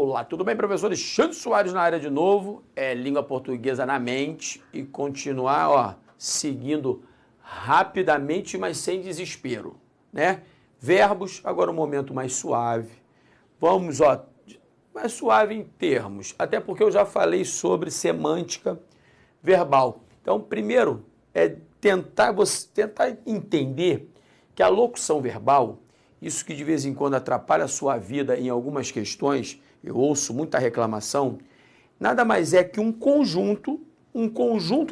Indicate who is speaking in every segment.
Speaker 1: Olá, tudo bem, professor Alexandre Soares na área de novo, língua portuguesa na mente e continuar, seguindo rapidamente, mas sem desespero, né? Verbos, agora um momento mais suave. Vamos, mais suave em termos, até porque eu já falei sobre semântica verbal. Então, primeiro é tentar entender que a locução verbal, isso que de vez em quando atrapalha a sua vida em algumas questões, eu ouço muita reclamação, nada mais é que um conjunto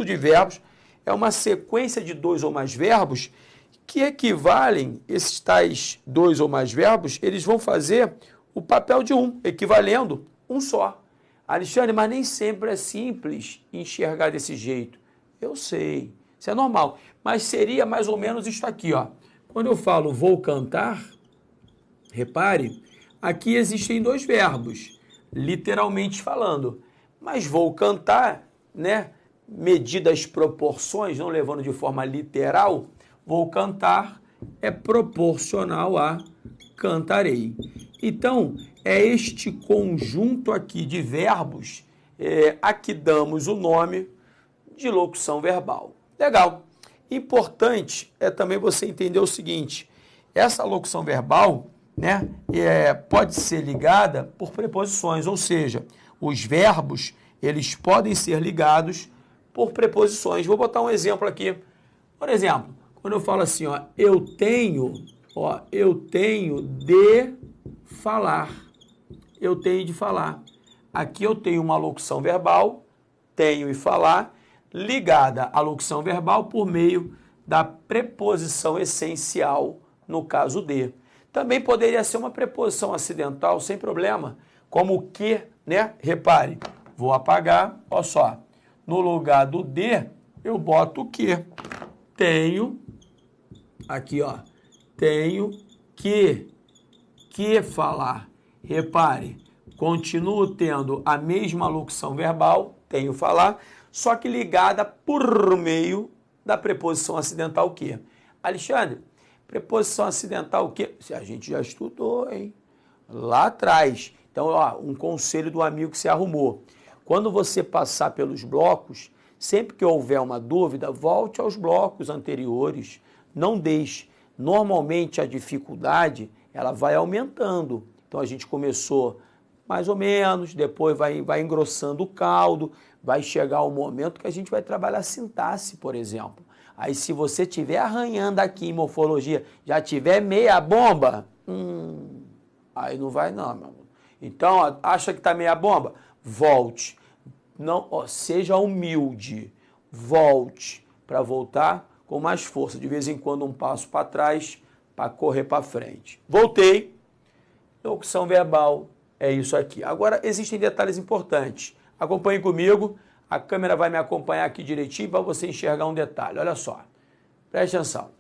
Speaker 1: de verbos, é uma sequência de dois ou mais verbos que equivalem, esses tais dois ou mais verbos, eles vão fazer o papel de um, equivalendo um só. Alexandre, mas nem sempre é simples enxergar desse jeito. Eu sei, isso é normal, mas seria mais ou menos isso aqui, Quando eu falo vou cantar, repare, aqui existem dois verbos, literalmente falando, mas vou cantar, né? Medidas as proporções, não levando de forma literal, vou cantar é proporcional a cantarei. Então, é este conjunto aqui de verbos a que damos o nome de locução verbal. Legal. Importante é também você entender o seguinte, essa locução verbal, né, pode ser ligada por preposições, ou seja, os verbos, eles podem ser ligados por preposições. Vou botar um exemplo aqui. Por exemplo, quando eu falo assim, eu tenho de falar. Eu tenho de falar. Aqui eu tenho uma locução verbal, tenho e falar, ligada à locução verbal por meio da preposição essencial, no caso de. Também poderia ser uma preposição acidental, sem problema, como que, né? Repare, vou apagar, olha só. No lugar do de, eu boto o que. Tenho, aqui, tenho que falar. Repare, continuo tendo a mesma locução verbal, tenho falar, só que ligada por meio da preposição acidental que. Alexandre, preposição acidental o quê? A gente já estudou, hein? Lá atrás. Então, um conselho do amigo que se arrumou. Quando você passar pelos blocos, sempre que houver uma dúvida, volte aos blocos anteriores. Não deixe. Normalmente, a dificuldade, ela vai aumentando. Então, a gente começou mais ou menos, depois vai engrossando o caldo, vai chegar o momento que a gente vai trabalhar sintaxe, por exemplo. Aí, se você estiver arranhando aqui em morfologia, já tiver meia bomba, aí não vai não, meu amor. Então, acha que está meia bomba? Volte. Não, seja humilde. Volte para voltar com mais força. De vez em quando, um passo para trás para correr para frente. Voltei. Locução verbal é isso aqui. Agora, existem detalhes importantes. Acompanhe comigo. A câmera vai me acompanhar aqui direitinho para você enxergar um detalhe. Olha só. Preste atenção.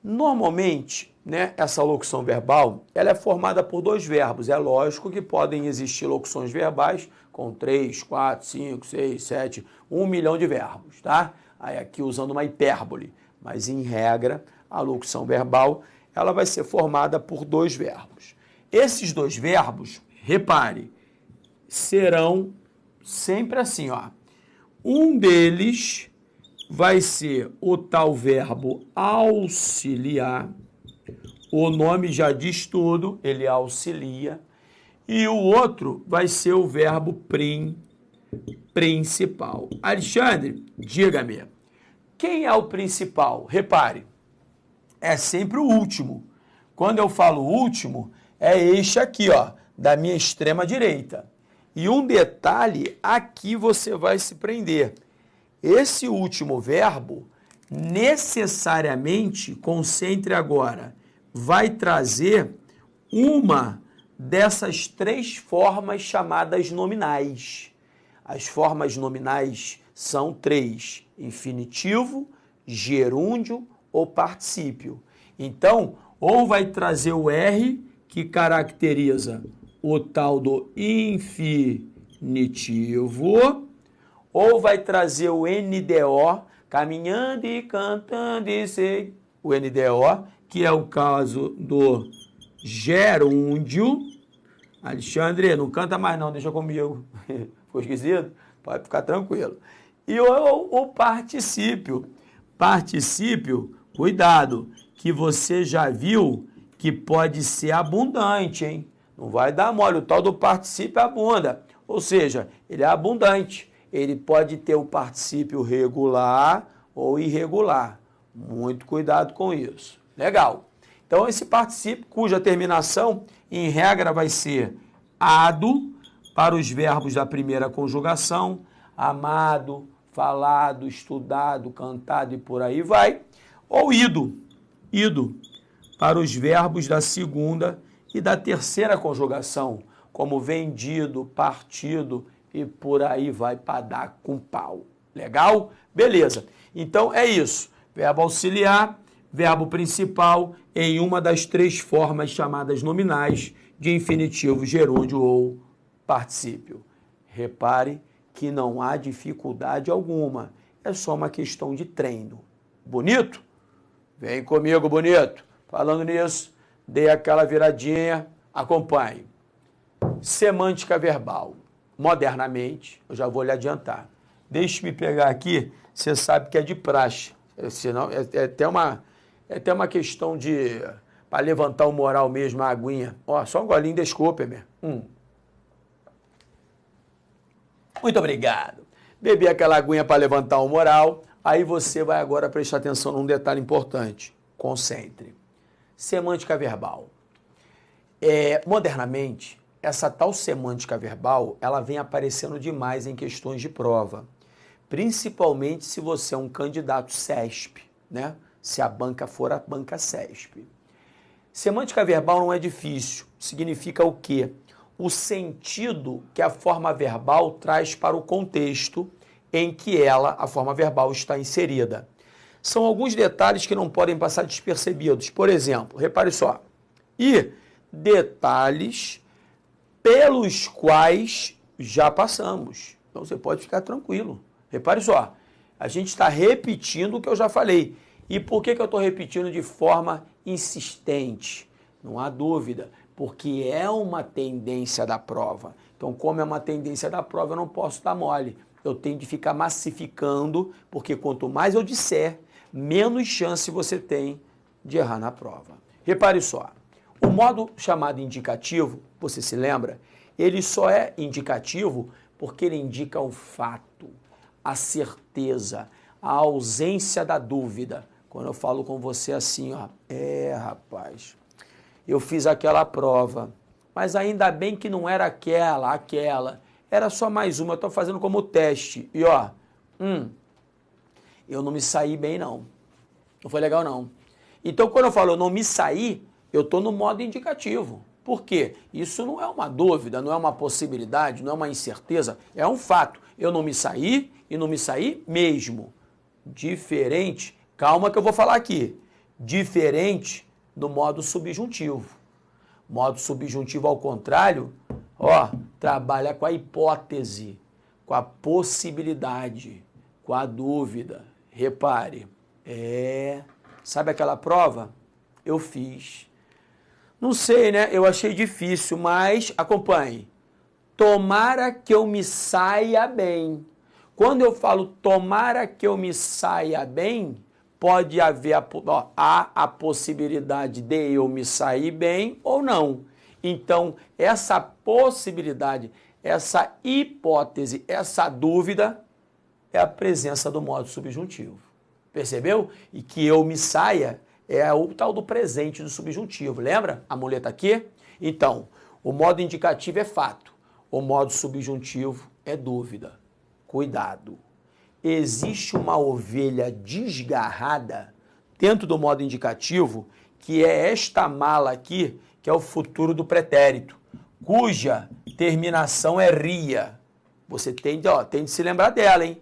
Speaker 1: Normalmente, né, essa locução verbal, ela é formada por dois verbos. É lógico que podem existir locuções verbais com 3, 4, 5, 6, 7, 1 milhão de verbos, tá? Aí aqui usando uma hipérbole. Mas, em regra, a locução verbal, ela vai ser formada por dois verbos. Esses dois verbos, repare, serão sempre assim, Um deles vai ser o tal verbo auxiliar. O nome já diz tudo, ele auxilia. E o outro vai ser o verbo principal. Alexandre, diga-me, quem é o principal? Repare, é sempre o último. Quando eu falo último, é este aqui, da minha extrema direita. E um detalhe, aqui você vai se prender. Esse último verbo, necessariamente, concentre agora, vai trazer uma dessas três formas chamadas nominais. As formas nominais são três: infinitivo, gerúndio ou particípio. Então, ou vai trazer o R, que caracteriza o tal do infinitivo, ou vai trazer o NDO, caminhando e cantando e sei, o NDO, que é o caso do gerúndio. Alexandre, não canta mais não, deixa comigo. Ficou esquisito? Pode ficar tranquilo. E o particípio. Particípio, cuidado, que você já viu que pode ser abundante, hein? Não vai dar mole, o tal do particípio abunda. Ou seja, ele é abundante. Ele pode ter o particípio regular ou irregular. Muito cuidado com isso. Legal. Então, esse particípio, cuja terminação, em regra, vai ser ado, para os verbos da primeira conjugação, amado, falado, estudado, cantado e por aí vai, ou ido, para os verbos da segunda e da terceira conjugação, como vendido, partido e por aí vai para dar com pau. Legal? Beleza. Então, é isso. Verbo auxiliar, verbo principal, em uma das três formas chamadas nominais de infinitivo, gerúndio ou particípio. Repare que não há dificuldade alguma, é só uma questão de treino. Bonito? Vem comigo, bonito. Falando nisso, dei aquela viradinha, acompanhe. Semântica verbal. Modernamente, eu já vou lhe adiantar. Deixe-me pegar aqui, você sabe que é de praxe, senão é até uma questão de, para levantar o moral mesmo, a aguinha. Ó, só um golinho, desculpe-me. Muito obrigado. Bebi aquela aguinha para levantar o moral. Aí você vai agora prestar atenção num detalhe importante. Concentre. Semântica verbal. Modernamente, essa tal semântica verbal, ela vem aparecendo demais em questões de prova. Principalmente se você é um candidato CESP, né? Se a banca for a banca CESP. Semântica verbal não é difícil. Significa o quê? O sentido que a forma verbal traz para o contexto em que a forma verbal, está inserida. São alguns detalhes que não podem passar despercebidos. Por exemplo, repare só. E detalhes pelos quais já passamos. Então você pode ficar tranquilo. Repare só. A gente está repetindo o que eu já falei. E por que eu estou repetindo de forma insistente? Não há dúvida. Porque é uma tendência da prova. Então, como é uma tendência da prova, eu não posso dar mole. Eu tenho de ficar massificando, porque quanto mais eu disser, menos chance você tem de errar na prova. Repare só, o modo chamado indicativo, você se lembra? Ele só é indicativo porque ele indica o fato, a certeza, a ausência da dúvida. Quando eu falo com você assim, ó, rapaz, eu fiz aquela prova, mas ainda bem que não era aquela. Era só mais uma, eu estou fazendo como teste. E ó, eu não me saí bem não. Não foi legal não. Então quando eu falo eu não me saí, eu estou no modo indicativo. Por quê? Isso não é uma dúvida, não é uma possibilidade, não é uma incerteza, é um fato. Eu não me saí e não me saí mesmo. Diferente, calma que eu vou falar aqui, diferente do modo subjuntivo. Modo subjuntivo, ao contrário, trabalha com a hipótese, com a possibilidade, com a dúvida. Repare, sabe aquela prova? Eu fiz. Não sei, né? Eu achei difícil, mas acompanhe. Tomara que eu me saia bem. Quando eu falo tomara que eu me saia bem, pode haver a possibilidade de eu me sair bem ou não. Então, essa possibilidade, essa hipótese, essa dúvida é a presença do modo subjuntivo. Percebeu? E que eu me saia é o tal do presente do subjuntivo. Lembra a muleta aqui? Então, o modo indicativo é fato. O modo subjuntivo é dúvida. Cuidado. Existe uma ovelha desgarrada dentro do modo indicativo, que é esta mala aqui, que é o futuro do pretérito, cuja terminação é ria. Você tem de se lembrar dela, hein?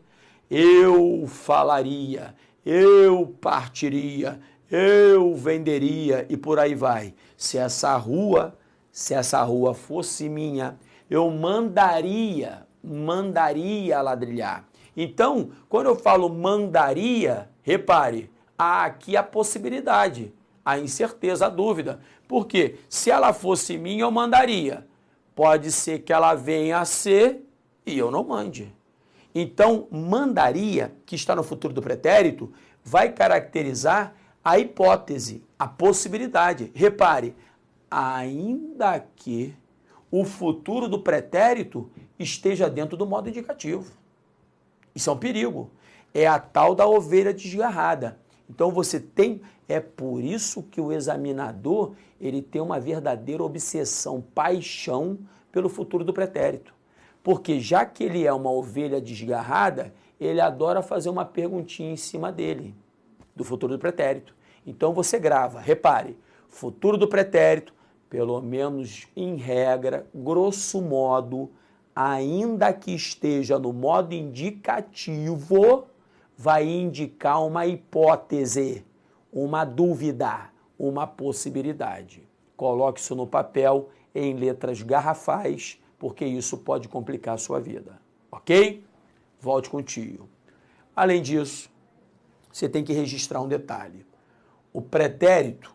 Speaker 1: Eu falaria, eu partiria, eu venderia e por aí vai. Se essa rua fosse minha, eu mandaria ladrilhar. Então, quando eu falo mandaria, repare, há aqui a possibilidade, a incerteza, a dúvida. Por quê? Se ela fosse minha, eu mandaria. Pode ser que ela venha a ser e eu não mande. Então, mandaria, que está no futuro do pretérito, vai caracterizar a hipótese, a possibilidade. Repare, ainda que o futuro do pretérito esteja dentro do modo indicativo. Isso é um perigo. É a tal da ovelha desgarrada. Então você tem, é por isso que o examinador, ele tem uma verdadeira obsessão, paixão pelo futuro do pretérito. Porque já que ele é uma ovelha desgarrada, ele adora fazer uma perguntinha em cima dele, do futuro do pretérito. Então você grava, repare, futuro do pretérito, pelo menos em regra, grosso modo, ainda que esteja no modo indicativo, vai indicar uma hipótese, uma dúvida, uma possibilidade. Coloque isso no papel em letras garrafais, porque isso pode complicar a sua vida, ok? Volte com o tio. Além disso, você tem que registrar um detalhe. O pretérito,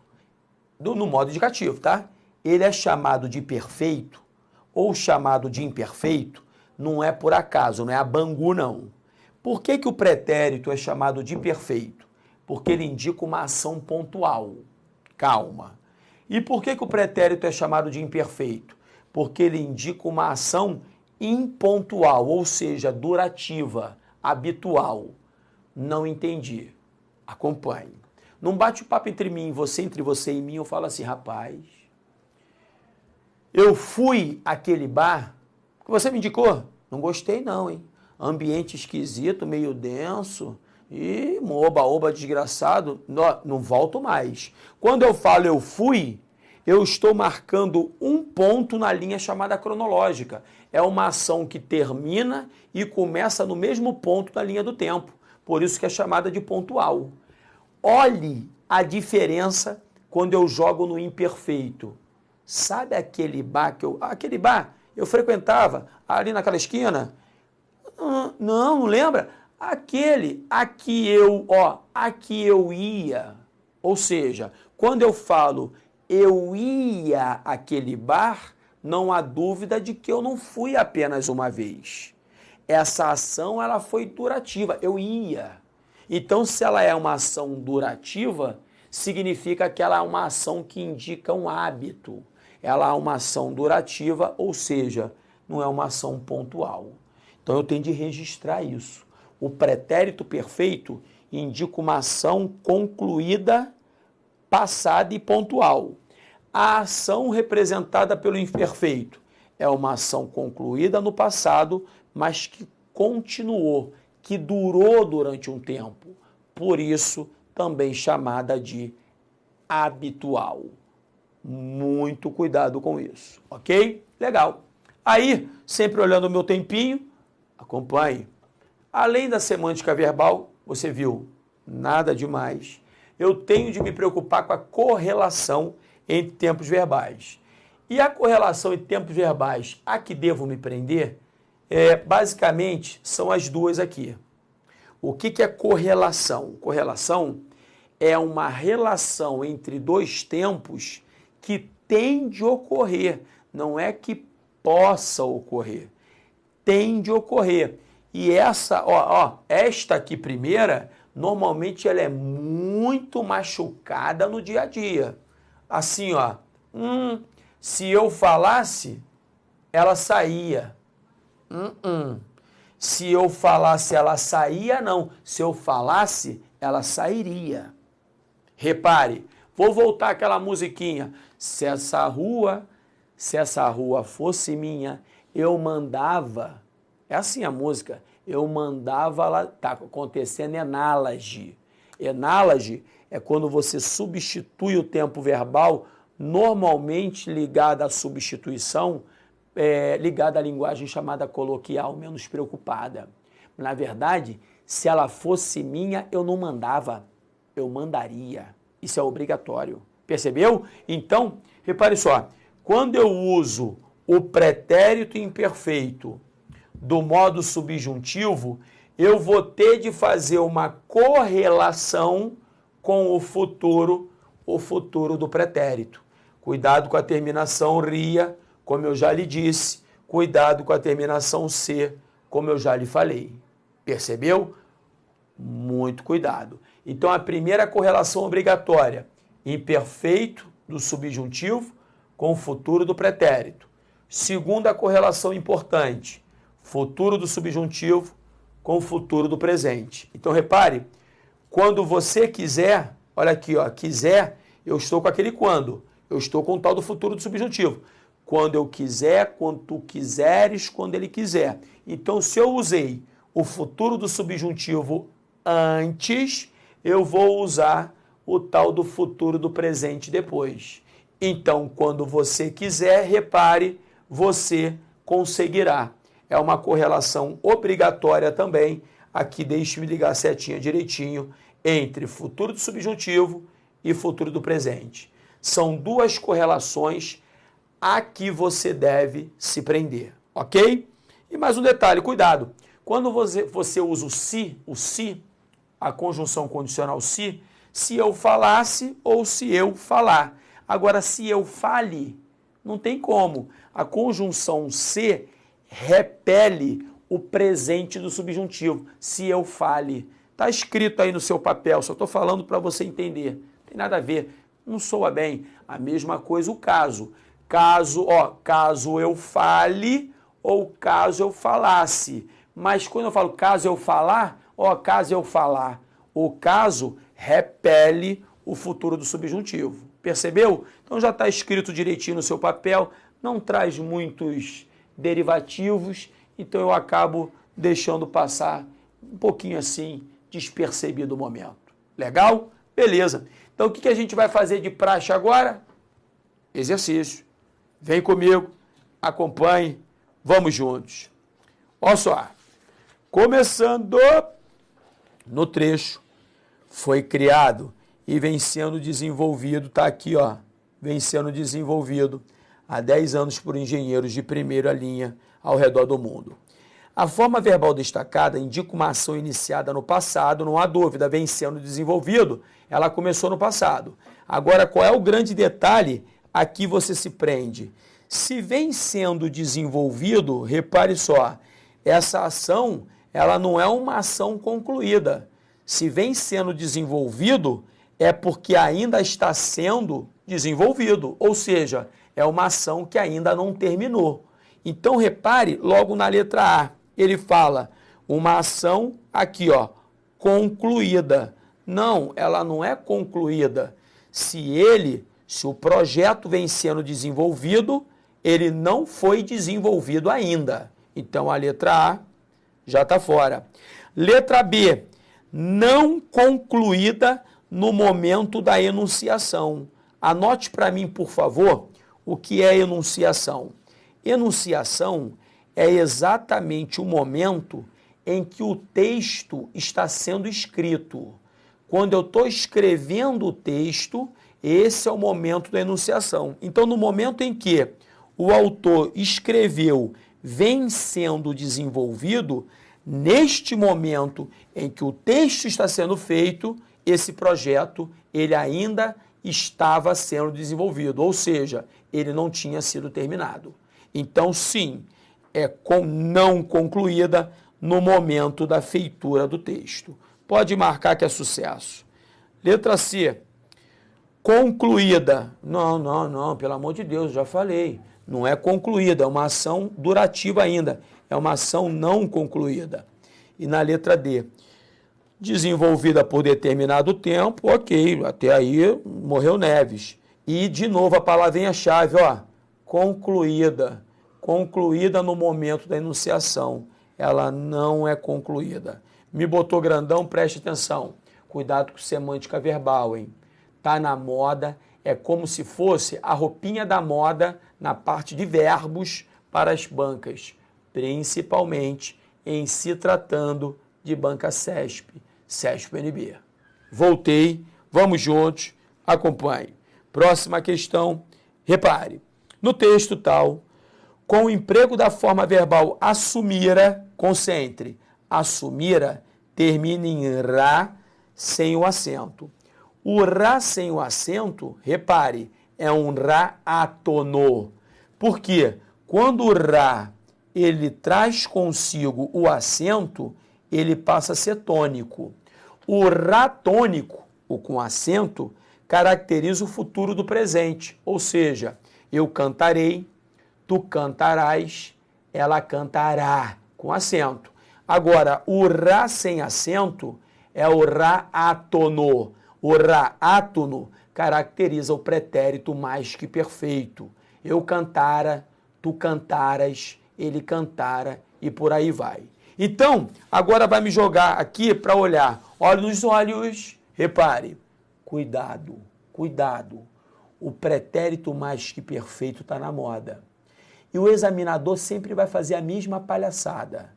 Speaker 1: no modo indicativo, tá? Ele é chamado de perfeito ou chamado de imperfeito, não é por acaso, não é a Bangu, não. Por que o pretérito é chamado de perfeito? Porque ele indica uma ação pontual. Calma. E por que o pretérito é chamado de imperfeito? Porque ele indica uma ação impontual, ou seja, durativa, habitual. Não entendi. Acompanhe. Num bate-papo entre você e mim, eu falo assim, rapaz, eu fui àquele bar que você me indicou. Não gostei não, hein? Ambiente esquisito, meio denso. E oba-oba desgraçado. Não volto mais. Quando eu falo eu fui, eu estou marcando um ponto na linha chamada cronológica. É uma ação que termina e começa no mesmo ponto da linha do tempo. Por isso que é chamada de pontual. Olhe a diferença quando eu jogo no imperfeito. Sabe aquele bar que eu frequentava ali naquela esquina? Não lembra? Aqui eu ia. Ou seja, quando eu falo eu ia àquele bar, não há dúvida de que eu não fui apenas uma vez. Essa ação ela foi durativa, eu ia. Então, se ela é uma ação durativa, significa que ela é uma ação que indica um hábito. Ela é uma ação durativa, ou seja, não é uma ação pontual. Então, eu tenho de registrar isso. O pretérito perfeito indica uma ação concluída, passada e pontual. A ação representada pelo imperfeito é uma ação concluída no passado, mas que continuou, que durou durante um tempo. Por isso, também chamada de habitual. Muito cuidado com isso, ok? Legal. Aí, sempre olhando o meu tempinho, acompanhe. Além da semântica verbal, você viu, nada demais. Eu tenho de me preocupar com a correlação entre tempos verbais. E a correlação entre tempos verbais a que devo me prender, basicamente, são as duas aqui. O que é correlação? Correlação é uma relação entre dois tempos que tem de ocorrer, não é que possa ocorrer, tem de ocorrer. E esta aqui primeira, normalmente ela é muito machucada no dia a dia. Assim, se eu falasse, ela saía. Se eu falasse, ela saía, não. Se eu falasse, ela sairia. Repare, vou voltar àquela musiquinha. Se essa rua fosse minha, eu mandava. É assim a música. Eu mandava, ela está acontecendo enáloge. Enáloge é quando você substitui o tempo verbal, normalmente ligado à substituição, ligada à linguagem chamada coloquial, menos preocupada. Na verdade, se ela fosse minha, eu não mandava, eu mandaria. Isso é obrigatório. Percebeu? Então, repare só, quando eu uso o pretérito imperfeito do modo subjuntivo, eu vou ter de fazer uma correlação com o futuro do pretérito. Cuidado com a terminação ria, como eu já lhe disse, cuidado com a terminação C, como eu já lhe falei. Percebeu? Muito cuidado. Então, a primeira correlação obrigatória, imperfeito do subjuntivo com o futuro do pretérito. Segunda correlação importante, futuro do subjuntivo com o futuro do presente. Então, repare, quando você quiser, olha aqui, ó, quiser, eu estou com aquele quando. Eu estou com o tal do futuro do subjuntivo. Quando eu quiser, quando tu quiseres, quando ele quiser. Então, se eu usei o futuro do subjuntivo antes, eu vou usar o tal do futuro do presente depois. Então, quando você quiser, repare, você conseguirá. É uma correlação obrigatória também. Aqui, deixe-me ligar a setinha direitinho entre futuro do subjuntivo e futuro do presente. São duas correlações a que você deve se prender, ok? E mais um detalhe, cuidado. Quando você usa o se, a conjunção condicional se eu falasse ou se eu falar. Agora, se eu fale, não tem como. A conjunção se repele o presente do subjuntivo. Se eu fale. Está escrito aí no seu papel, só estou falando para você entender. Não tem nada a ver. Não soa bem. A mesma coisa o caso. Caso eu fale ou caso eu falasse. Mas quando eu falo caso eu falar, caso eu falar. O caso repele o futuro do subjuntivo. Percebeu? Então já está escrito direitinho no seu papel. Não traz muitos derivativos. Então eu acabo deixando passar um pouquinho assim, despercebido o momento. Legal? Beleza. Então o que a gente vai fazer de praxe agora? Exercício. Vem comigo, acompanhe, vamos juntos. Olha só, começando no trecho, foi criado e vem sendo desenvolvido, está aqui, ó, vem sendo desenvolvido há 10 anos por engenheiros de primeira linha ao redor do mundo. A forma verbal destacada indica uma ação iniciada no passado, não há dúvida, vem sendo desenvolvido, ela começou no passado. Agora, qual é o grande detalhe? Aqui você se prende. Se vem sendo desenvolvido, repare só, essa ação, ela não é uma ação concluída. Se vem sendo desenvolvido, é porque ainda está sendo desenvolvido, ou seja, é uma ação que ainda não terminou. Então, repare logo na letra A, ele fala uma ação aqui, ó, concluída. Não, ela não é concluída. Se o projeto vem sendo desenvolvido, ele não foi desenvolvido ainda. Então, a letra A já está fora. Letra B, não concluída no momento da enunciação. Anote para mim, por favor, o que é enunciação. Enunciação é exatamente o momento em que o texto está sendo escrito. Quando eu estou escrevendo o texto, esse é o momento da enunciação. Então, no momento em que o autor escreveu, vem sendo desenvolvido, neste momento em que o texto está sendo feito, esse projeto, ele ainda estava sendo desenvolvido, ou seja, ele não tinha sido terminado. Então, sim, é não concluída no momento da feitura do texto. Pode marcar que é sucesso. Letra C, concluída. Não, pelo amor de Deus, já falei. Não é concluída, é uma ação durativa ainda. É uma ação não concluída. E na letra D, desenvolvida por determinado tempo, ok, até aí morreu Neves. E, de novo, a palavrinha-chave, ó, concluída. Concluída no momento da enunciação. Ela não é concluída. Me botou grandão, preste atenção. Cuidado com semântica verbal, hein? Tá na moda, é como se fosse a roupinha da moda na parte de verbos para as bancas, principalmente em se tratando de banca CESP, CESP-NB. Voltei, vamos juntos, acompanhe. Próxima questão, repare, no texto tal, com o emprego da forma verbal assumira, concentre, assumira, termina em ra sem o acento. O ra sem o acento, repare, é um ra átono. Por quê? Quando o Rá ele traz consigo o acento, ele passa a ser tônico. O Rá tônico, o com acento, caracteriza o futuro do presente, ou seja, eu cantarei, tu cantarás, ela cantará, com acento. Agora, o Rá sem acento é o Rá átono. O Rá átono caracteriza o pretérito mais que perfeito. Eu cantara, tu cantaras, ele cantara e por aí vai. Então, agora vai me jogar aqui para olhar. Olha nos olhos, repare. Cuidado, cuidado. O pretérito mais que perfeito está na moda. E o examinador sempre vai fazer a mesma palhaçada.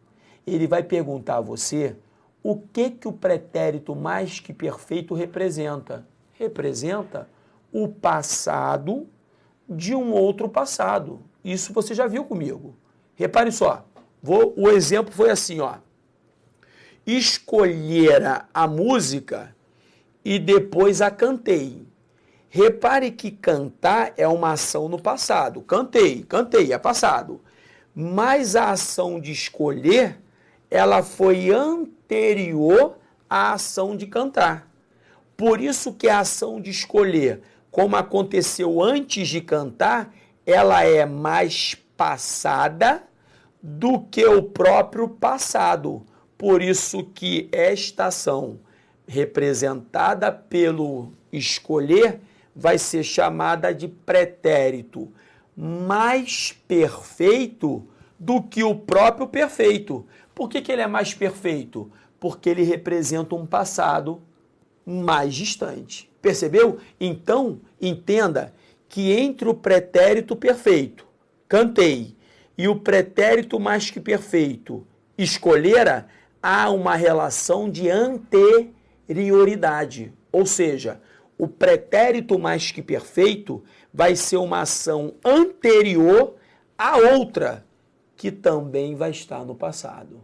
Speaker 1: Ele vai perguntar a você o que o pretérito mais que perfeito representa. Representa o passado de um outro passado. Isso você já viu comigo. Repare só. O exemplo foi assim, ó. Escolhera a música e depois a cantei. Repare que cantar é uma ação no passado. Cantei, é passado. Mas a ação de escolher, ela foi anterior à ação de cantar. Por isso que a ação de escolher, como aconteceu antes de cantar, ela é mais passada do que o próprio passado. Por isso que esta ação, representada pelo escolher, vai ser chamada de pretérito mais perfeito do que o próprio perfeito. Por que ele é mais perfeito? Porque ele representa um passado mais distante. Percebeu? Então, entenda que entre o pretérito perfeito, cantei, e o pretérito mais que perfeito, escolhera, há uma relação de anterioridade. Ou seja, o pretérito mais que perfeito vai ser uma ação anterior à outra, que também vai estar no passado.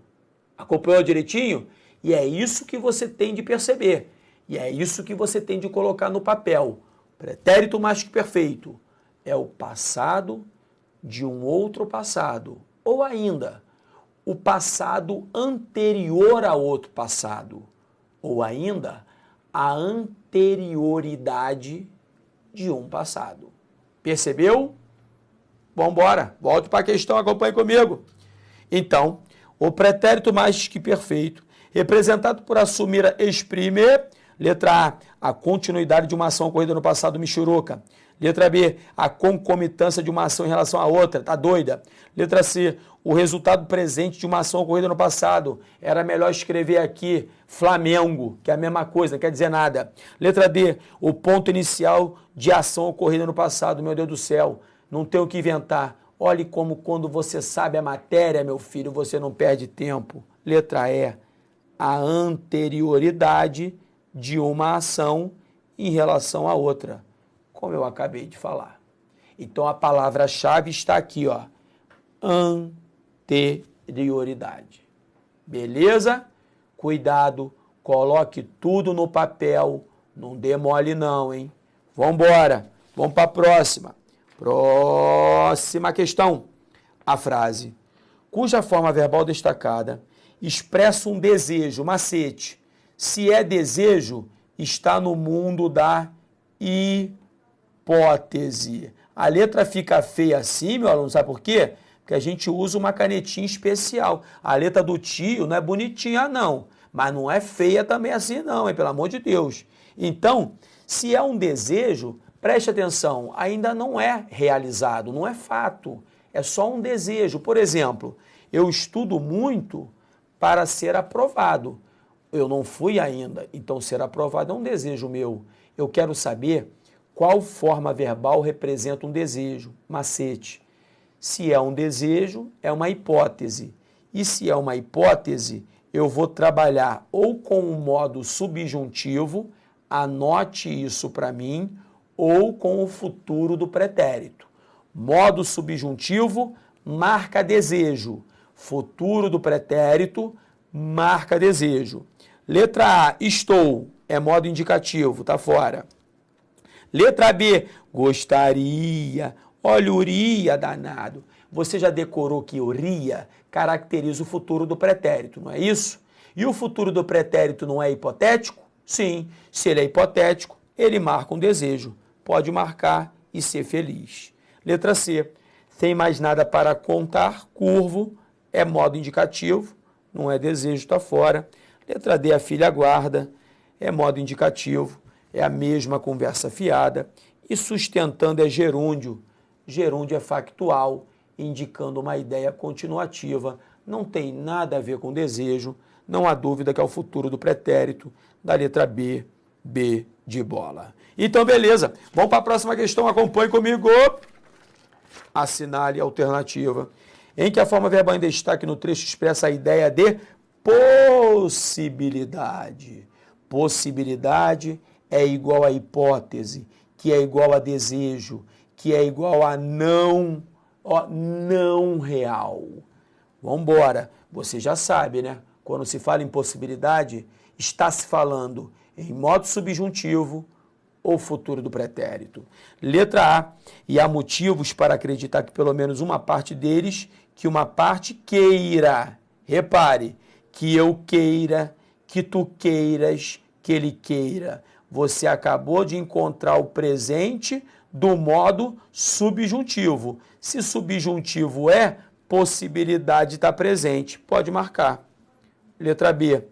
Speaker 1: Acompanhou direitinho? E é isso que você tem de perceber. E é isso que você tem de colocar no papel. Pretérito mais que perfeito é o passado de um outro passado. Ou ainda, o passado anterior a outro passado. Ou ainda, a anterioridade de um passado. Percebeu? Vamos embora. Volte para a questão, acompanhe comigo. Então, o pretérito mais que perfeito, representado por assumir, exprime, letra A, a continuidade de uma ação ocorrida no passado, michuruca. Letra B, a concomitância de uma ação em relação à outra, tá doida? Letra C, o resultado presente de uma ação ocorrida no passado. Era melhor escrever aqui Flamengo, que é a mesma coisa, não quer dizer nada. Letra D, o ponto inicial de ação ocorrida no passado. Meu Deus do céu, não tem o que inventar. Olhe como quando você sabe a matéria, meu filho, você não perde tempo. Letra E, a anterioridade de uma ação em relação à outra, como eu acabei de falar. Então, a palavra-chave está aqui, ó, anterioridade. Beleza? Cuidado, coloque tudo no papel, não dê mole não, hein? Vamos embora, vamos para a próxima. Próxima questão. A frase, cuja forma verbal destacada expressa um desejo, macete. Se é desejo, está no mundo da hipótese. A letra fica feia assim, meu aluno, sabe por quê? Porque a gente usa uma canetinha especial. A letra do tio não é bonitinha, não. Mas não é feia também assim, não, hein? Pelo amor de Deus. Então, se é um desejo, preste atenção, ainda não é realizado, não é fato. É só um desejo. Por exemplo, eu estudo muito para ser aprovado. Eu não fui ainda, então ser aprovado é um desejo meu. Eu quero saber qual forma verbal representa um desejo, macete. Se é um desejo, é uma hipótese. E se é uma hipótese, eu vou trabalhar ou com o modo subjuntivo, anote isso para mim, ou com o futuro do pretérito. Modo subjuntivo, marca desejo. Futuro do pretérito, marca desejo. Letra A, estou, é modo indicativo, tá fora. Letra B, gostaria Olha, uria danado. Você já decorou que uria caracteriza o futuro do pretérito, não é isso? E o futuro do pretérito não é hipotético? Sim, se ele é hipotético, ele marca um desejo. Pode marcar e ser feliz. Letra C. Sem mais nada para contar, curvo, é modo indicativo, não é desejo, está fora. Letra D, a filha guarda, é modo indicativo, é a mesma conversa fiada. E sustentando é gerúndio. Gerúndio é factual, indicando uma ideia continuativa, não tem nada a ver com desejo, não há dúvida que é o futuro do pretérito, da letra B, B de bola. Então, beleza, vamos para a próxima questão, acompanhe comigo. Assinale a alternativa, em que a forma verbal em destaque no trecho expressa a ideia de possibilidade. Possibilidade é igual a hipótese, que é igual a desejo, que é igual a não real. Vamos embora. Você já sabe, né? Quando se fala em possibilidade, está se falando em modo subjuntivo ou futuro do pretérito. Letra A. E há motivos para acreditar que pelo menos uma parte deles, que uma parte queira. Repare, que eu queira, que tu queiras, que ele queira. Você acabou de encontrar o presente do modo subjuntivo. Se subjuntivo é, possibilidade está presente. Pode marcar. Letra B.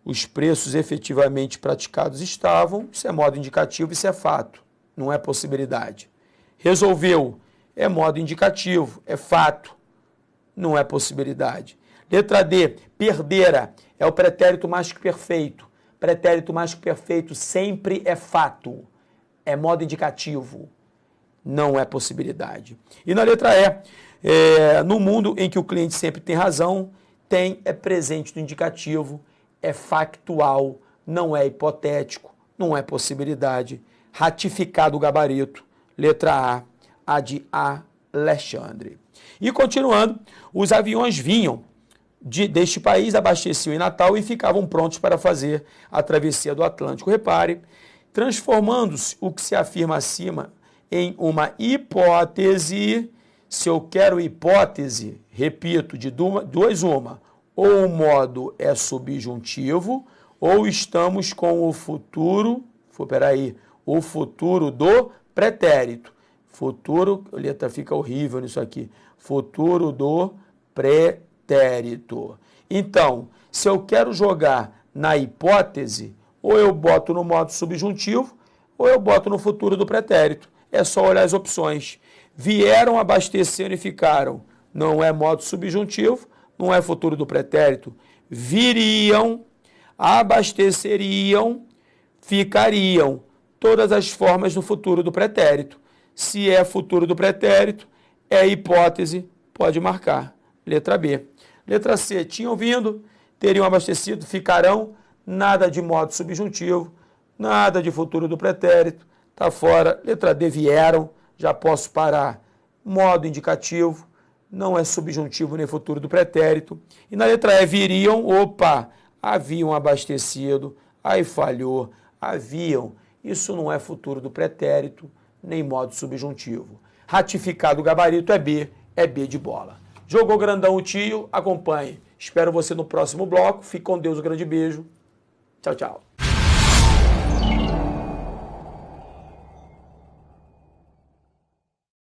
Speaker 1: Os preços efetivamente praticados estavam, isso é modo indicativo, isso é fato, não é possibilidade. Resolveu, é modo indicativo, é fato, não é possibilidade. Letra D, perdera, é o pretérito mais que perfeito. Pretérito mais que perfeito sempre é fato, é modo indicativo, não é possibilidade. E na letra E, no mundo em que o cliente sempre tem razão, tem é presente do indicativo, é factual, não é hipotético, não é possibilidade. Ratificado o gabarito, letra A de Alexandre. E continuando, os aviões vinham deste país, abasteciam em Natal e ficavam prontos para fazer a travessia do Atlântico. Repare, transformando-se o que se afirma acima em uma hipótese. Se eu quero hipótese, repito, de duas uma, ou o modo é subjuntivo, ou estamos com o futuro, o futuro do pretérito. Futuro, a letra fica horrível nisso aqui, futuro do pretérito. Então, se eu quero jogar na hipótese, ou eu boto no modo subjuntivo, ou eu boto no futuro do pretérito. É só olhar as opções. Vieram, abasteceram e ficaram. Não é modo subjuntivo, não é futuro do pretérito. Viriam, abasteceriam, ficariam. Todas as formas do futuro do pretérito. Se é futuro do pretérito, é hipótese, pode marcar. Letra B. Letra C, tinham vindo, teriam abastecido, ficarão. Nada de modo subjuntivo, nada de futuro do pretérito. Está fora. Letra D, vieram, já posso parar. Modo indicativo, não é subjuntivo nem futuro do pretérito. E na letra E, viriam, haviam abastecido, aí falhou, haviam. Isso não é futuro do pretérito, nem modo subjuntivo. Ratificado o gabarito é B de bola. Jogou grandão o tio, acompanhe. Espero você no próximo bloco. Fique com Deus, um grande beijo. Tchau, tchau.